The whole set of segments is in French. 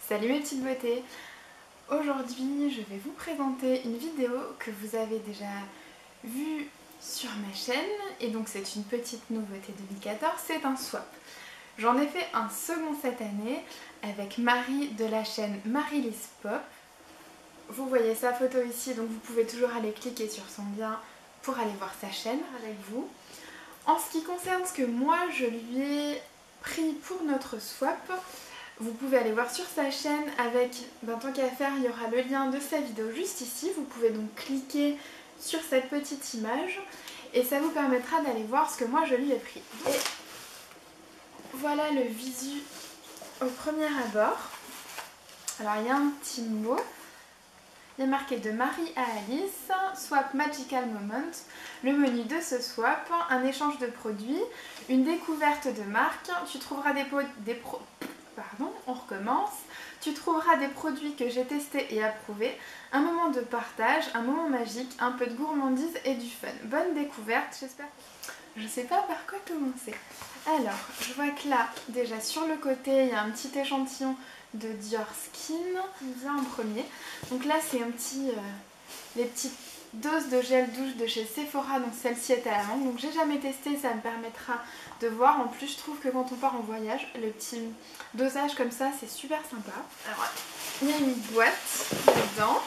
Salut mes petites beautés. Aujourd'hui je vais vous présenter une vidéo que vous avez déjà vue sur ma chaîne et donc c'est une petite nouveauté 2014, c'est un swap. J'en ai fait un second cette année avec Marie de la chaîne Marylis Pop. Vous voyez sa photo ici, donc vous pouvez toujours aller cliquer sur son lien pour aller voir sa chaîne avec vous. En ce qui concerne ce que moi je lui ai pris pour notre swap, vous pouvez aller voir sur sa chaîne avec, tant qu'à faire, il y aura le lien de sa vidéo juste ici. Vous pouvez donc cliquer sur cette petite image et ça vous permettra d'aller voir ce que moi je lui ai pris. Et voilà le visu au premier abord. Alors il y a un petit mot. Il y a marqué de Marie à Alice, Swap Magical Moment, le menu de ce swap, un échange de produits, une découverte de marque, tu trouveras Tu trouveras des produits que j'ai testés et approuvés, un moment de partage, un moment magique, un peu de gourmandise et du fun. Bonne découverte, j'espère. Je sais pas par quoi commencer. Alors, je vois que là, déjà sur le côté, il y a un petit échantillon de Dior Skin qui vient en premier. Donc là, c'est les petites doses de gel douche de chez Sephora, donc celle-ci est à la mangue. Donc j'ai jamais testé, ça me permettra de voir. En plus, je trouve que quand on part en voyage, le petit dosage comme ça, c'est super sympa. Alors, il y a une boîte dedans.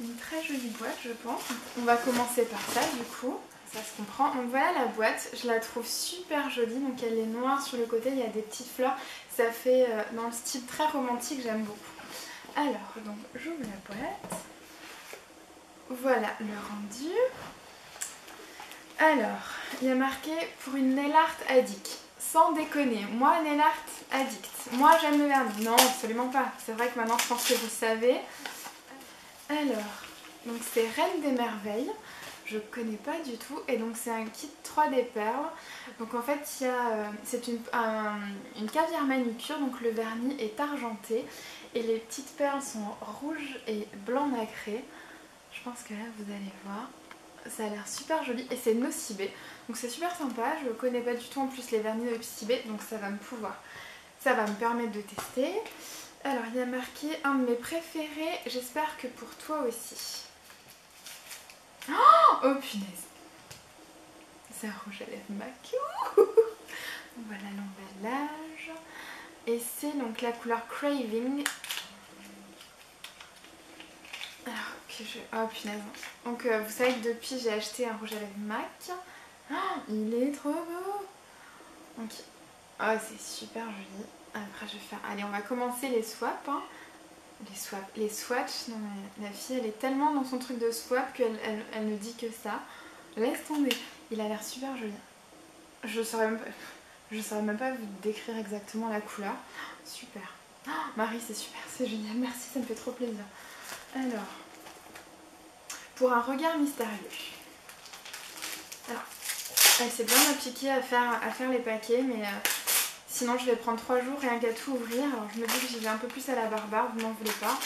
Une très jolie boîte, je pense. On va commencer par ça, du coup. Ça se comprend. Donc voilà la boîte, je la trouve super jolie. Donc elle est noire sur le côté, il y a des petites fleurs. Ça fait dans le style très romantique, j'aime beaucoup. Alors, donc j'ouvre la boîte. Voilà le rendu. Alors, il y a marqué pour une nail art addict. Sans déconner, moi nail art addict. Moi j'aime le vernis. Non, absolument pas. C'est vrai que maintenant je pense que vous savez. Alors, donc c'est Reine des Merveilles. Je connais pas du tout et donc c'est un kit 3D perles. Donc en fait c'est une caviar manucure, donc le vernis est argenté et les petites perles sont rouges et blanc nacré. Je pense que là vous allez voir, ça a l'air super joli et c'est Nocibé. Donc c'est super sympa, je ne connais pas du tout en plus les vernis de Nocibé, donc ça va me permettre de tester. Alors il y a marqué un de mes préférés, j'espère que pour toi aussi. Oh punaise! C'est un rouge à lèvres MAC. Voilà l'emballage. Et c'est donc la couleur Craving. Alors que oh punaise. Donc vous savez que depuis j'ai acheté un rouge à lèvres MAC. Oh, il est trop beau! Donc, oh c'est super joli. Après je vais faire... Allez, on va commencer les swaps. Hein. Les swatchs. Non mais la fille elle est tellement dans son truc de swap qu'elle ne dit que ça. Laisse tomber. Il a l'air super joli. Je saurais même pas vous décrire exactement la couleur. Super. Oh, Marie, c'est super, c'est génial. Merci, ça me fait trop plaisir. Alors, pour un regard mystérieux. Alors, elle s'est bien appliquée à faire les paquets, mais sinon je vais prendre 3 jours rien qu'à tout ouvrir. Alors je me dis que j'y vais un peu plus à la barbare, vous m'en voulez pas.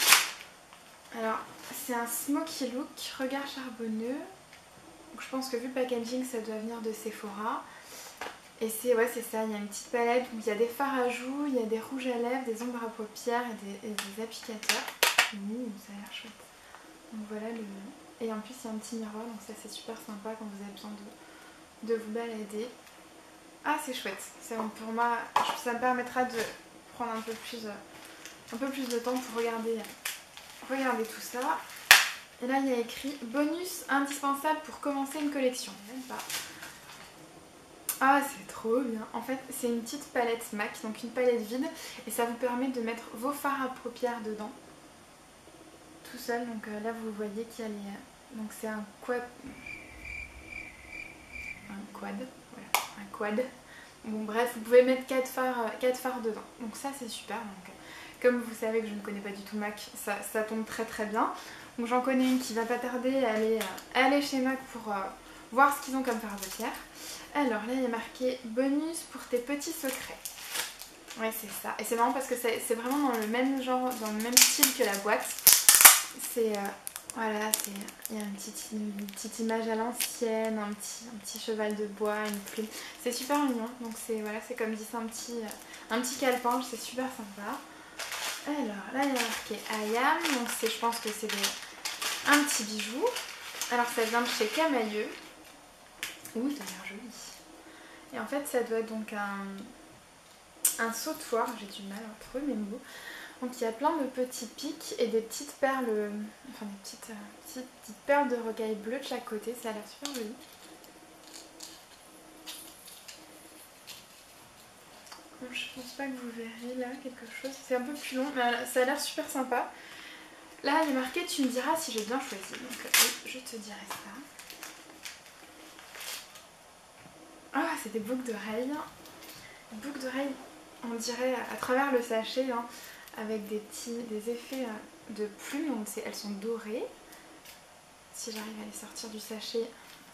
Alors, c'est un smoky look, regard charbonneux. Donc je pense que vu le packaging, ça doit venir de Sephora. Et c'est ça, il y a une petite palette où il y a des fards à joues, il y a des rouges à lèvres, des ombres à paupières et des applicateurs. Ça a l'air chouette. Donc voilà Et en plus il y a un petit miroir, donc ça c'est super sympa quand vous avez besoin de vous balader. Ah c'est chouette, pour moi ça me permettra de prendre un peu plus de temps pour regarder tout ça. Et là il y a écrit bonus indispensable pour commencer une collection. Même pas. Ah c'est trop bien. En fait c'est une petite palette MAC, donc une palette vide et ça vous permet de mettre vos fards à paupières dedans. Tout seul, donc là vous voyez qu'il y a les... Donc c'est un quad. Bon bref, vous pouvez mettre 4 fards dedans. Donc ça c'est super. Donc, comme vous savez que je ne connais pas du tout MAC, ça tombe très très bien. Donc j'en connais une qui va pas tarder à aller chez MAC pour voir ce qu'ils ont comme fard à paupières. Alors là il y a marqué bonus pour tes petits secrets. Ouais c'est ça. Et c'est marrant parce que c'est vraiment dans le même genre, dans le même style que la boîte. C'est voilà, il y a une petite image à l'ancienne, un petit cheval de bois, une plume. C'est super mignon. Donc c'est comme dit, c'est un petit calepin, c'est super sympa. Alors là il y a marqué Ayam, donc je pense que c'est un petit bijou. Alors ça vient de chez Camailleux. Ouh, ça a l'air joli. Et en fait ça doit être donc un sautoir, j'ai du mal à trouver mes mots. Donc il y a plein de petits pics et des petites perles, enfin des petites perles de rocaille bleu de chaque côté, ça a l'air super joli. Bon, je pense pas que vous verrez là quelque chose, c'est un peu plus long, mais ça a l'air super sympa. Là il est marqué tu me diras si j'ai bien choisi, donc oui, je te dirai ça. Ah, c'est des boucles d'oreilles. Boucles d'oreilles, on dirait à travers le sachet, hein, avec des effets de plumes, donc elles sont dorées. Si j'arrive à les sortir du sachet,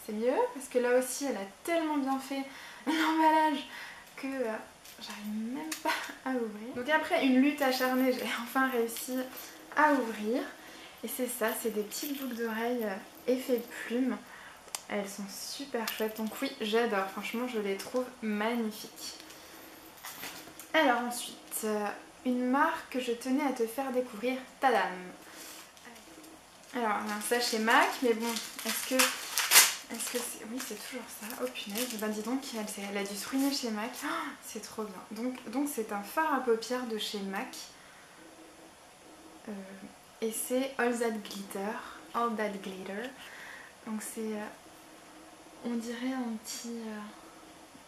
c'est mieux, parce que là aussi elle a tellement bien fait l'emballage que j'arrive même pas à ouvrir. Donc après une lutte acharnée, j'ai enfin réussi à ouvrir. Et c'est ça, c'est des petites boucles d'oreilles effet plume. Elles sont super chouettes, donc oui, j'adore, franchement je les trouve magnifiques. Alors ensuite, une marque que je tenais à te faire découvrir, tadam! Alors on a un sachet MAC, mais bon, est-ce que c'est... Oui, c'est toujours ça. Oh punaise, ben dis donc, elle a dû se ruiner chez MAC. Oh, c'est trop bien. Donc c'est un fard à paupières de chez MAC. Et c'est All That Glitter. All That Glitter. Donc c'est... on dirait un petit...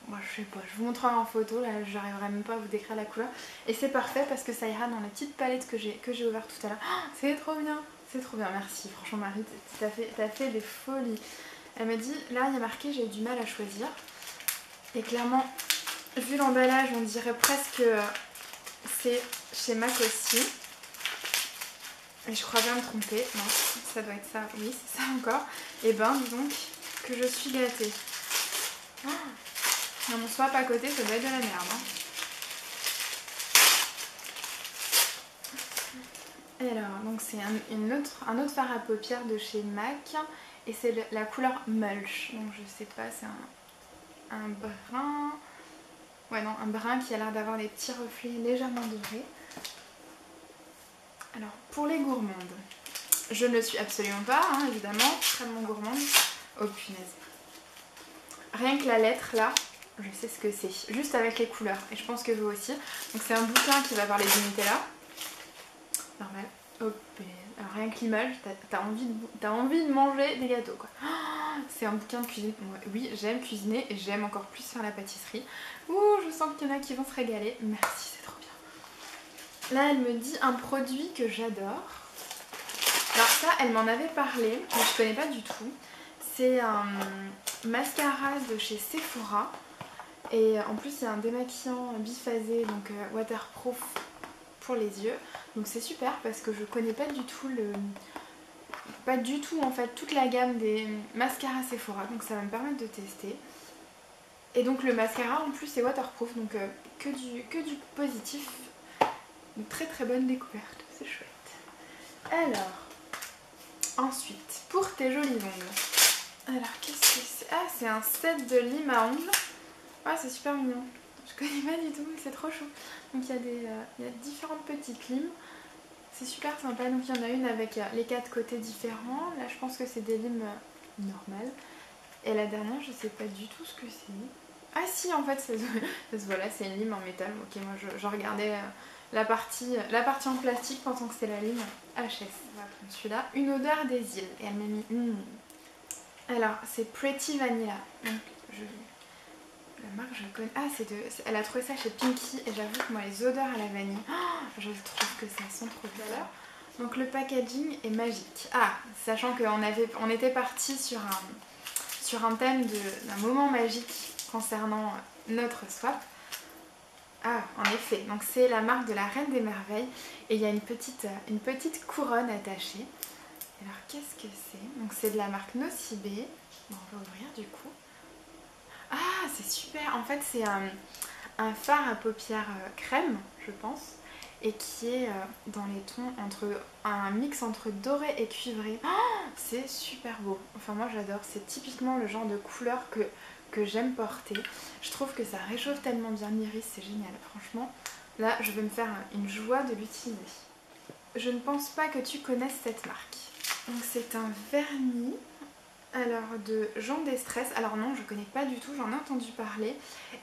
moi je sais pas, je vous montrerai en photo, là j'arriverai même pas à vous décrire la couleur. Et c'est parfait parce que ça ira dans la petite palette que j'ai ouverte tout à l'heure. Oh, c'est trop bien, merci. Franchement Marie, t'as fait des folies. Elle m'a dit, là il y a marqué j'ai eu du mal à choisir. Et clairement, vu l'emballage, on dirait presque c'est chez MAC aussi. Et je crois bien me tromper. Non, ça doit être ça. Oui, c'est ça encore. Et ben, dis donc que je suis gâtée. Oh, mon swap à côté, ça doit être de la merde. Hein. Et alors, donc c'est un autre fard à paupières de chez MAC. Et c'est la couleur Mulch. Donc je sais pas, c'est un brun... Ouais non, un brun qui a l'air d'avoir des petits reflets légèrement dorés. Alors, pour les gourmandes, je ne le suis absolument pas, hein, évidemment, extrêmement gourmande. Oh punaise. Rien que la lettre là, je sais ce que c'est, juste avec les couleurs, et je pense que vous aussi. Donc c'est un bouquin qui va parler du Nutella. Normal. Oh punaise. Alors rien que l'image, t'as envie de manger des gâteaux quoi. Oh, c'est un bouquin de cuisine. Oui, j'aime cuisiner et j'aime encore plus faire la pâtisserie. Ouh, je sens qu'il y en a qui vont se régaler. Merci, c'est trop bien. Là, elle me dit un produit que j'adore. Alors ça, elle m'en avait parlé, mais je connais pas du tout. C'est un mascara de chez Sephora. Et en plus, il y a un démaquillant biphasé, donc waterproof pour les yeux. Donc c'est super parce que je connais pas du tout en fait toute la gamme des mascaras Sephora. Donc ça va me permettre de tester. Et donc le mascara en plus est waterproof, donc que du positif. Une très très bonne découverte, c'est chouette. Alors, ensuite, pour tes jolis ongles. Alors, qu'est-ce que c'est? Ah, c'est un set de lime à ongles. Ah, c'est super mignon. Je connais pas du tout, mais c'est trop chou. Donc il y a différentes petites limes. C'est super sympa. Donc il y en a une avec les 4 côtés différents. Là, je pense que c'est des limes normales. Et la dernière, je sais pas du tout ce que c'est. Ah si, en fait, voilà, c'est une lime en métal. Ok, moi je regardais la partie en plastique pensant que c'était la lime HS. On va prendre celui-là. Une odeur des îles. Et elle m'a mis... Alors, c'est Pretty Vanilla. Donc, la marque, je connais... Ah, elle a trouvé ça chez Pinky. Et j'avoue que moi, les odeurs à la vanille, oh, je trouve que ça sent trop bien. Donc, le packaging est magique. Ah, sachant qu'on était parti sur un thème d'un moment magique concernant notre swap. Ah, en effet, donc c'est la marque de la Reine des Merveilles et il y a une petite couronne attachée. Alors qu'est-ce que c'est? Donc c'est de la marque Nocibé. Bon, on va ouvrir du coup. Ah, c'est super. En fait, c'est un fard à paupières crème, je pense, et qui est dans les tons un mix entre doré et cuivré. Oh, c'est super beau. Enfin, moi j'adore. C'est typiquement le genre de couleur que j'aime porter. Je trouve que ça réchauffe tellement bien l'iris, c'est génial. Franchement, Là, je vais me faire une joie de l'utiliser. Je ne pense pas que tu connaisses cette marque. Donc c'est un vernis, alors de Jean d'Estresse. Alors non, je connais pas du tout, j'en ai entendu parler.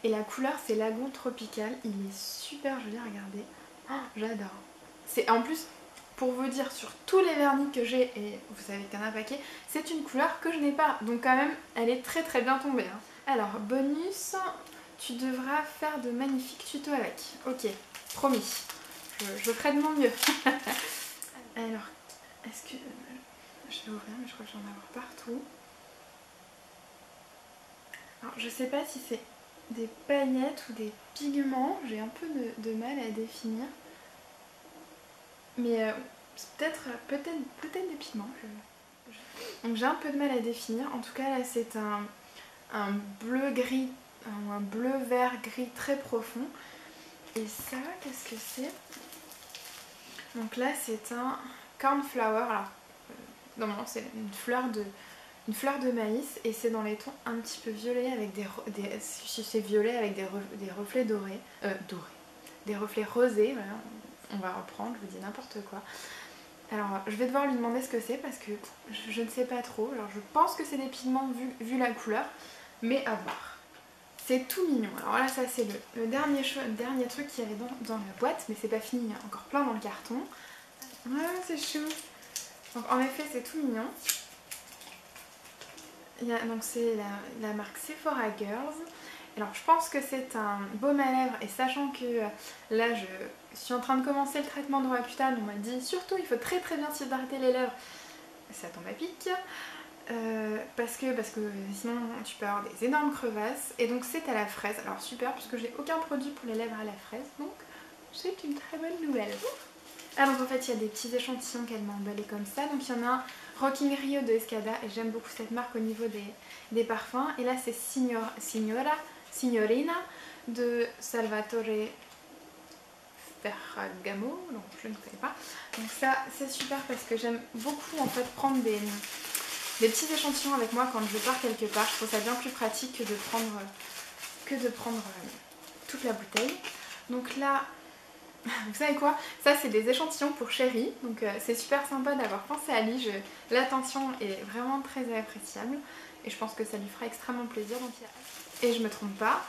Et la couleur c'est Lagoon Tropical, il est super joli, regardez. Oh, j'adore. C'est en plus, pour vous dire, sur tous les vernis que j'ai, et vous savez qu'il y en a un paquet, c'est une couleur que je n'ai pas. Donc quand même, elle est très très bien tombée. Hein. Alors, bonus, tu devras faire de magnifiques tutos avec. Ok, promis. Je ferai de mon mieux. Alors, est-ce que... je vais ouvrir, mais je crois que j'en ai avoir partout. Alors, je sais pas si c'est des paillettes ou des pigments. J'ai un peu de mal à définir. Mais c'est peut-être des pigments. Donc j'ai un peu de mal à définir. En tout cas, là, c'est un bleu-gris, un bleu-vert-gris très profond. Et ça, qu'est-ce que c'est? Donc là, c'est un cornflower. Alors, normalement, c'est une fleur de maïs. Et c'est dans les tons un petit peu violets avec c'est violet avec des reflets dorés. Des reflets rosés. Voilà. On va reprendre, je vous dis n'importe quoi. Alors, je vais devoir lui demander ce que c'est parce que je ne sais pas trop. Alors, je pense que c'est des pigments vu la couleur. Mais à voir. C'est tout mignon. Alors là, ça c'est le dernier truc qu'il y avait dans la boîte, mais c'est pas fini, il y a encore plein dans le carton. Ah, c'est chou. Donc en effet, c'est tout mignon. Donc c'est la marque Sephora Girls. Alors je pense que c'est un baume à lèvres, et sachant que là je suis en train de commencer le traitement de Roaccutane, on m'a dit surtout il faut très très bien s'hydrater les lèvres. Ça tombe à pic. Parce que sinon tu peux avoir des énormes crevasses, et donc c'est à la fraise. Alors super, puisque j'ai aucun produit pour les lèvres à la fraise, donc c'est une très bonne nouvelle. Ah, donc en fait il y a des petits échantillons qu'elle m'a emballés comme ça. Donc il y en a un Rocking Rio de Escada, et j'aime beaucoup cette marque au niveau des parfums. Et là c'est Signorina de Salvatore Ferragamo, donc je ne connais pas. Donc ça c'est super parce que j'aime beaucoup en fait prendre des petits échantillons avec moi quand je pars quelque part. Je trouve ça bien plus pratique que de prendre toute la bouteille. Donc là, vous savez quoi? Ça c'est des échantillons pour Chérie. Donc c'est super sympa d'avoir pensé à lui. L'attention est vraiment très appréciable. Et je pense que ça lui fera extrêmement plaisir. Donc, et je me trompe pas.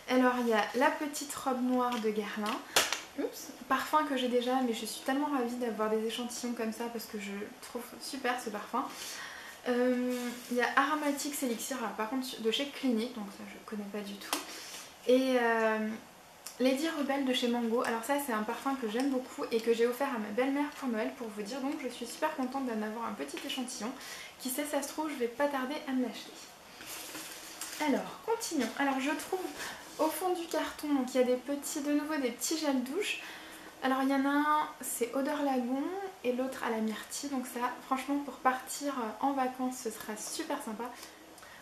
Alors il y a la petite robe noire de Guerlain. Oups, parfum que j'ai déjà, mais je suis tellement ravie d'avoir des échantillons comme ça parce que je trouve super ce parfum. Il y a Aromatics Elixir, alors par contre de chez Clinique, donc ça je connais pas du tout. Et Lady Rebelle de chez Mango. Alors ça c'est un parfum que j'aime beaucoup et que j'ai offert à ma belle-mère pour Noël, pour vous dire. Donc je suis super contente d'en avoir un petit échantillon. Qui sait, ça se trouve je vais pas tarder à me l'acheter. Alors continuons. Alors je trouve au fond du carton, donc il y a de nouveau des petits gels douche. Alors il y en a un, c'est Odeur Lagoon, et l'autre à la myrtille. Donc ça, franchement, pour partir en vacances, ce sera super sympa.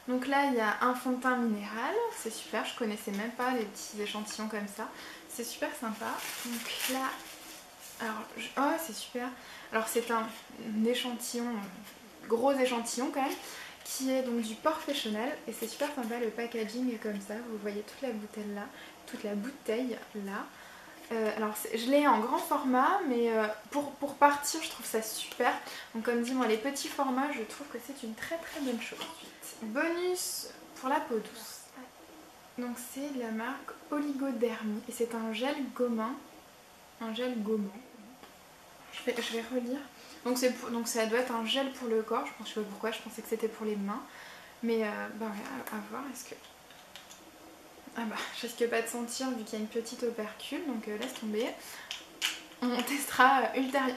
Donc là, il y a un fond de teint minéral. C'est super, je connaissais même pas les petits échantillons comme ça. C'est super sympa. Donc là, alors, oh c'est super. Alors c'est un échantillon, gros échantillon quand même, qui est donc du Professionnel. Et c'est super sympa, le packaging est comme ça. Vous voyez toute la bouteille là. Alors je l'ai en grand format, mais pour partir je trouve ça super. Donc comme dit moi, les petits formats, je trouve que c'est une très très bonne chose. Bonus pour la peau douce. Donc c'est de la marque Oligodermie et c'est un gel gommant. Je vais relire. Donc ça doit être un gel pour le corps. Je sais pas pourquoi, je pensais que c'était pour les mains. Mais bah à voir, est-ce que... Ah bah, je risque pas de sentir vu qu'il y a une petite opercule, donc laisse tomber. On testera ultérieurement.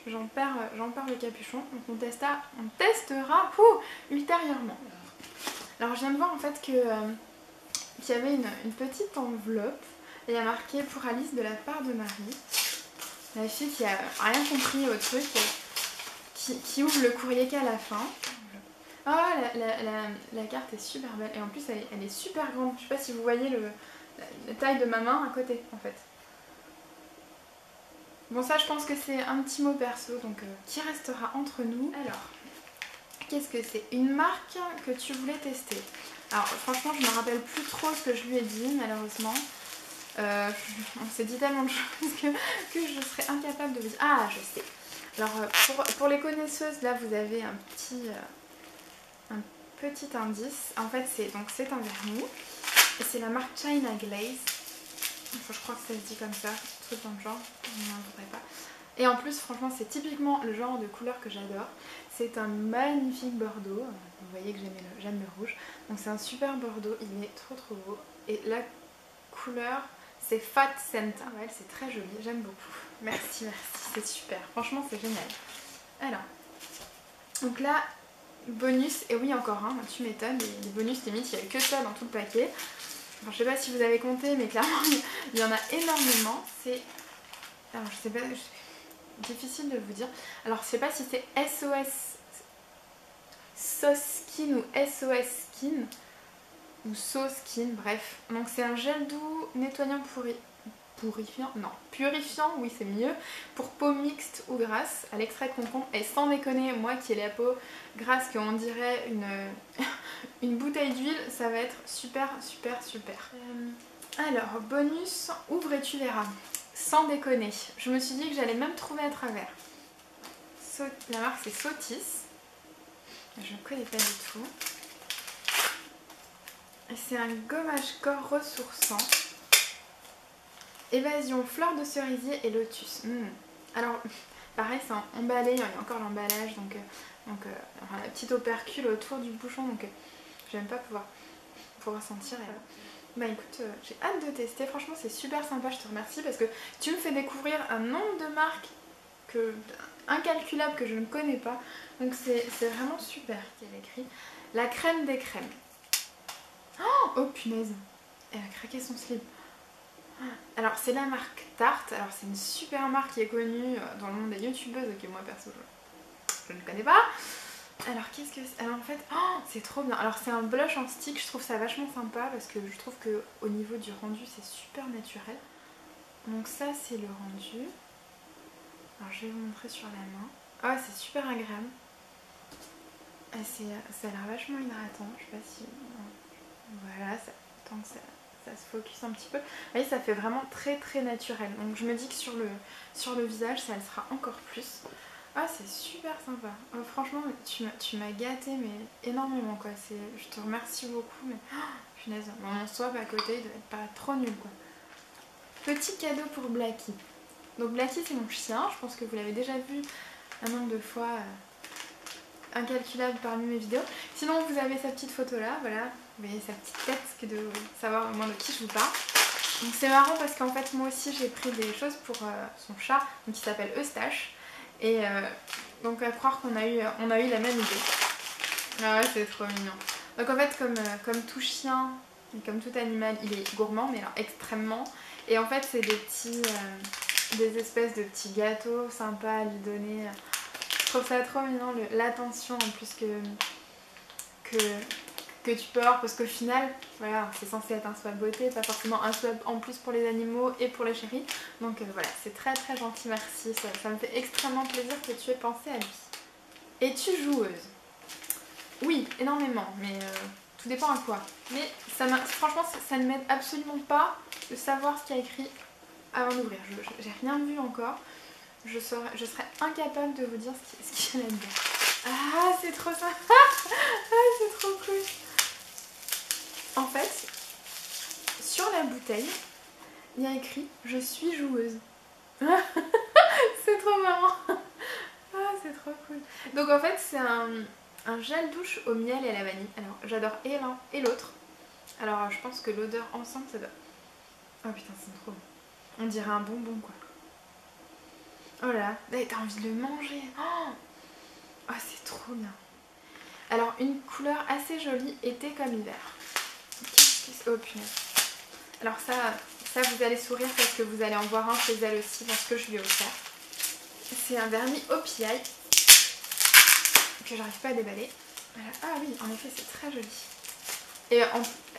J'en perds le capuchon, donc on testera ultérieurement. Alors je viens de voir en fait qu'il y avait une petite enveloppe, et il y a marqué pour Alice de la part de Marie. La fille qui a rien compris au truc, qui ouvre le courrier qu'à la fin. Ah, la carte est super belle, et en plus elle est super grande. Je sais pas si vous voyez la taille de ma main à côté en fait. Bon, ça je pense que c'est un petit mot perso, donc qui restera entre nous. Alors, qu'est-ce que c'est? Une marque que tu voulais tester. Alors franchement je me rappelle plus trop ce que je lui ai dit malheureusement. On s'est dit tellement de choses que je serais incapable de vous dire. Ah, je sais. Alors pour les connaisseuses, là vous avez un petit indice. En fait c'est un vernis. Et c'est la marque China Glaze. Enfin, je crois que ça se dit comme ça, un truc dans le genre, je n'en voudrais pas. Et en plus franchement c'est typiquement le genre de couleur que j'adore. C'est un magnifique bordeaux. Vous voyez que j'aime le rouge. Donc c'est un super bordeaux, il est trop beau. Et la couleur c'est Fat Santa. Ouais, c'est très joli, j'aime beaucoup. Merci, c'est super. Franchement c'est génial. Alors, donc là, bonus, et oui encore un, tu m'étonnes, les bonus limite, il n'y a que ça dans tout le paquet. Enfin, je sais pas si vous avez compté, mais clairement il y en a énormément. C'est... Alors je sais pas, difficile de vous dire. Alors je sais pas si c'est SOS Skin ou SOS Skin ou So Skin, bref. Donc c'est un gel doux nettoyant purifiant, oui c'est mieux, pour peau mixte ou grasse à l'extrait de concombre. Et sans déconner, moi qui ai la peau grasse qu'on dirait une bouteille d'huile, ça va être super. Alors bonus, ouvre et tu verras. Sans déconner, je me suis dit que j'allais même trouver à travers. La marque c'est Sotis, je ne connais pas du tout. C'est un gommage corps ressourçant. Évasion, fleur de cerisier et lotus. Alors, pareil, c'est emballé, il y a encore l'emballage, donc enfin, la petite opercule autour du bouchon, donc j'aime pas pouvoir sentir. Bah écoute, j'ai hâte de tester, franchement c'est super sympa, je te remercie parce que tu me fais découvrir un nombre de marques incalculable que je ne connais pas, donc c'est vraiment super. Il y a écrit la crème des crèmes. Oh punaise, elle a craqué son slip. Alors c'est la marque Tarte, alors c'est une super marque qui est connue dans le monde des youtubeuses, ok moi perso je ne connais pas. Alors qu'est-ce que c'est? Alors en fait, oh, c'est trop bien. Alors c'est un blush en stick, je trouve ça vachement sympa parce que je trouve que au niveau du rendu c'est super naturel. Donc ça c'est le rendu. Alors je vais vous montrer sur la main. Ah c'est super agréable. Et ça a l'air vachement hydratant, je sais pas si... Voilà, tant que ça se focus un petit peu. Vous voyez, ça fait vraiment très naturel. Donc je me dis que sur le visage, ça le sera encore plus. Ah, c'est super sympa. Oh, franchement, tu m'as gâté mais énormément quoi. Je te remercie beaucoup. Mais punaise, mon swap à côté, il doit être pas trop nul quoi. Petit cadeau pour Blacky. Donc Blacky, c'est mon chien. Je pense que vous l'avez déjà vu un nombre de fois incalculable parmi mes vidéos. Sinon, vous avez sa petite photo là, voilà. Vous voyez sa petite tête, que de savoir au moins de qui je vous parle. Donc c'est marrant parce qu'en fait moi aussi j'ai pris des choses pour son chat qui s'appelle Eustache. Et donc à croire qu'on a eu la même idée. Ah ouais, c'est trop mignon. Donc en fait comme tout chien et comme tout animal, il est gourmand mais alors extrêmement. Et en fait c'est des espèces de petits gâteaux sympas à lui donner. Je trouve ça trop mignon, l'attention en plus que tu peux avoir parce qu'au final, voilà, c'est censé être un swap beauté, pas forcément un swap en plus pour les animaux et pour les chéris. Donc voilà, c'est très gentil, merci. Ça me fait extrêmement plaisir que tu aies pensé à lui. Es-tu joueuse? Oui, énormément, mais tout dépend à quoi. Mais franchement, ça ne m'aide absolument pas de savoir ce qu'il y a écrit avant d'ouvrir. J'ai rien vu encore. Je serais incapable de vous dire ce qu'il y a là-dedans. Ah, c'est trop sympa. Ah, c'est trop cool. En fait, sur la bouteille, il y a écrit « Je suis joueuse ». C'est trop marrant. Ah, c'est trop cool. Donc en fait, c'est un gel douche au miel et à la vanille. Alors, j'adore et l'un et l'autre. Alors, je pense que l'odeur ensemble, ça doit... Oh putain, c'est trop bon. On dirait un bonbon, quoi. Oh là là, t'as envie de le manger. Oh, c'est trop bien. Alors, une couleur assez jolie, été comme hiver. Oh punaise. Alors ça vous allez sourire parce que vous allez en voir un chez elle aussi parce que je lui ai offert. C'est un vernis au piaille que j'arrive pas à déballer. Voilà. Ah oui, en effet c'est très joli. Et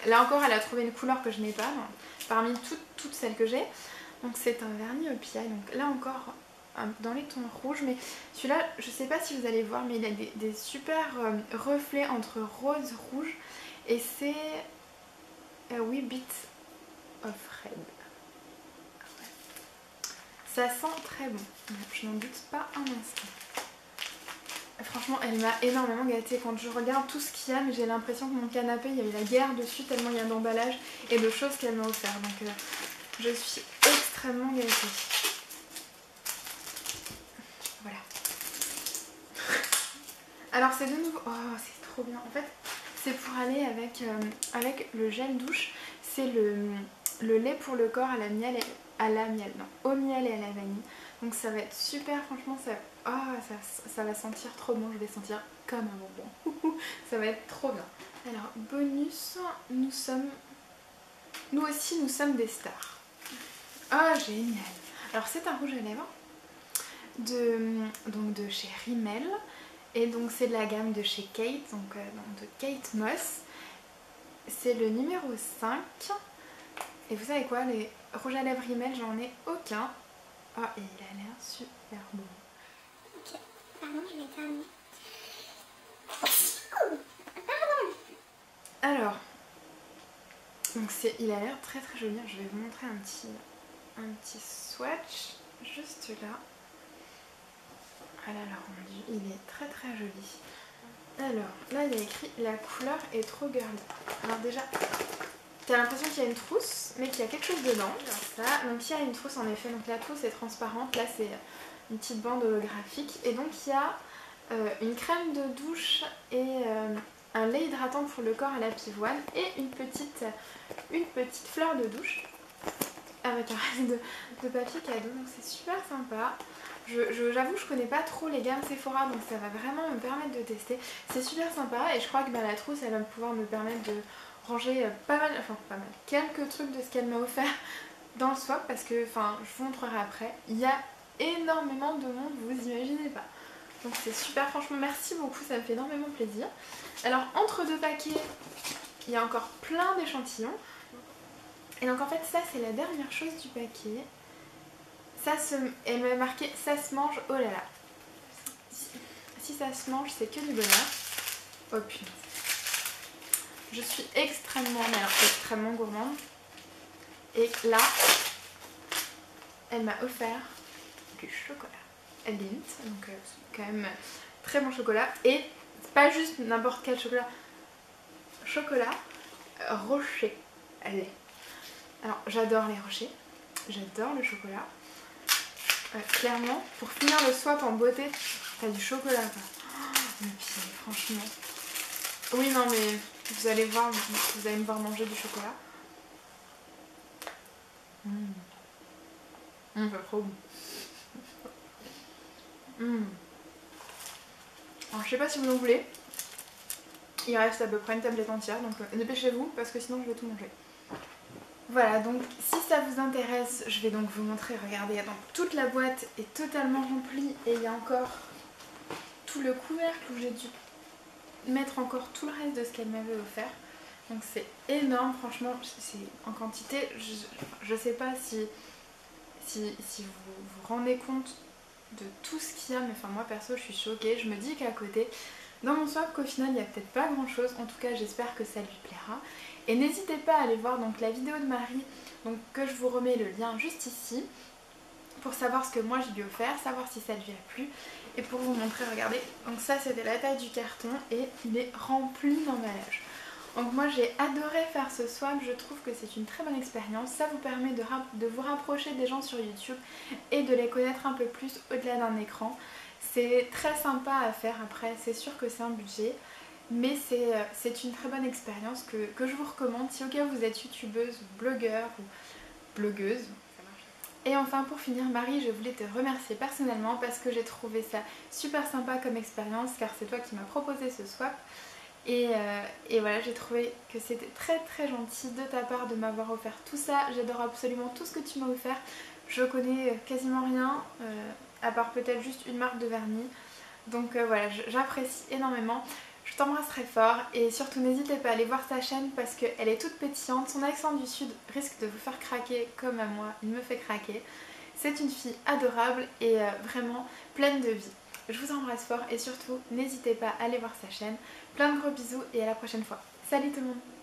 là encore elle a trouvé une couleur que je n'ai pas parmi toutes celles que j'ai. Donc c'est un vernis au piaille. Donc là encore dans les tons rouges, mais celui-là je sais pas si vous allez voir mais il a des super reflets entre rose rouge et c'est... oui, Bit of Red. Ça sent très bon, je n'en doute pas un instant. Franchement, elle m'a énormément gâtée. Quand je regarde tout ce qu'il y a, mais j'ai l'impression que mon canapé, il y a eu la guerre dessus tellement il y a d'emballage et de choses qu'elle m'a offert. Donc je suis extrêmement gâtée. Voilà. Alors c'est de nouveau... Oh, c'est trop bien. En fait, c'est pour aller avec le gel douche. C'est le lait pour le corps à la miel au miel et à la vanille. Donc ça va être super, franchement, ça va sentir trop bon. Je vais sentir comme un bonbon. Ça va être trop bien. Alors, bonus, nous aussi, nous sommes des stars. Oh, génial. Alors, c'est un rouge à lèvres de chez Rimmel. Et donc, c'est de la gamme de chez Kate, donc de Kate Moss. C'est le numéro 5. Et vous savez quoi, les rouges à lèvres Rimmel, j'en ai aucun. Ah, et il a l'air super bon. Ok, pardon, je vais terminer. Alors, donc il a l'air très très joli. Je vais vous montrer un petit swatch juste là. Ah là là, rendu, il est très très joli. Alors, là il y a écrit la couleur est trop girly. Alors déjà, t'as l'impression qu'il y a une trousse, mais qu'il y a quelque chose dedans. Ça. Donc il y a une trousse en effet, donc la trousse est transparente, là c'est une petite bande holographique. Et donc il y a une crème de douche et un lait hydratant pour le corps à la pivoine et une petite fleur de douche avec un reste de papier cadeau, donc c'est super sympa. J'avoue que je connais pas trop les gammes Sephora, donc ça va vraiment me permettre de tester. C'est super sympa et je crois que la trousse elle va pouvoir me permettre de ranger pas mal, quelques trucs de ce qu'elle m'a offert dans le swap, parce que, je vous montrerai après, il y a énormément de monde, vous imaginez pas. Donc c'est super, franchement merci beaucoup, ça me fait énormément plaisir. Alors entre deux paquets, il y a encore plein d'échantillons. Et donc en fait ça c'est la dernière chose du paquet. Elle m'a marqué ça se mange, oh là là. Si ça se mange c'est que du bonheur. Oh punaise. Je suis extrêmement gourmande. Et là, elle m'a offert du chocolat Lindt, donc c'est quand même très bon chocolat. Et pas juste n'importe quel chocolat. Chocolat Rocher lait. Alors j'adore les rochers, j'adore le chocolat. Clairement, pour finir le swap en beauté, t'as du chocolat quoi. Oh, le pied, franchement. Oui non mais vous allez me voir manger du chocolat. C'est trop bon. Alors je sais pas si vous en voulez. Il reste à peu près une tablette entière, donc dépêchez-vous parce que sinon je vais tout manger. Voilà, donc si ça vous intéresse, je vais donc vous montrer, regardez, donc toute la boîte est totalement remplie et il y a encore tout le couvercle où j'ai dû mettre encore tout le reste de ce qu'elle m'avait offert. Donc c'est énorme, franchement, c'est en quantité, je sais pas si vous vous rendez compte de tout ce qu'il y a, mais moi perso je suis choquée, je me dis qu'à côté, dans mon swap qu'au final il n'y a peut-être pas grand chose, en tout cas j'espère que ça lui plaira. Et n'hésitez pas à aller voir donc la vidéo de Marie, donc que je vous remets le lien juste ici, pour savoir ce que moi je lui ai offert, savoir si ça lui a plu, et pour vous montrer, regardez, donc ça c'était la taille du carton et il est rempli d'emballage. Donc moi j'ai adoré faire ce swap, je trouve que c'est une très bonne expérience, ça vous permet de vous rapprocher des gens sur YouTube et de les connaître un peu plus au-delà d'un écran. C'est très sympa à faire, après c'est sûr que c'est un budget, mais c'est une très bonne expérience que je vous recommande si au cas où vous êtes youtubeuse ou blogueur ou blogueuse. Et enfin pour finir Marie, je voulais te remercier personnellement parce que j'ai trouvé ça super sympa comme expérience, car c'est toi qui m'as proposé ce swap. Et voilà, j'ai trouvé que c'était très très gentil de ta part de m'avoir offert tout ça. J'adore absolument tout ce que tu m'as offert. Je connais quasiment rien, à part peut-être juste une marque de vernis. Donc voilà, j'apprécie énormément. Je t'embrasse très fort et surtout n'hésitez pas à aller voir sa chaîne parce qu'elle est toute pétillante. Son accent du sud risque de vous faire craquer comme à moi, il me fait craquer. C'est une fille adorable et vraiment pleine de vie. Je vous embrasse fort et surtout n'hésitez pas à aller voir sa chaîne. Plein de gros bisous et à la prochaine fois. Salut tout le monde!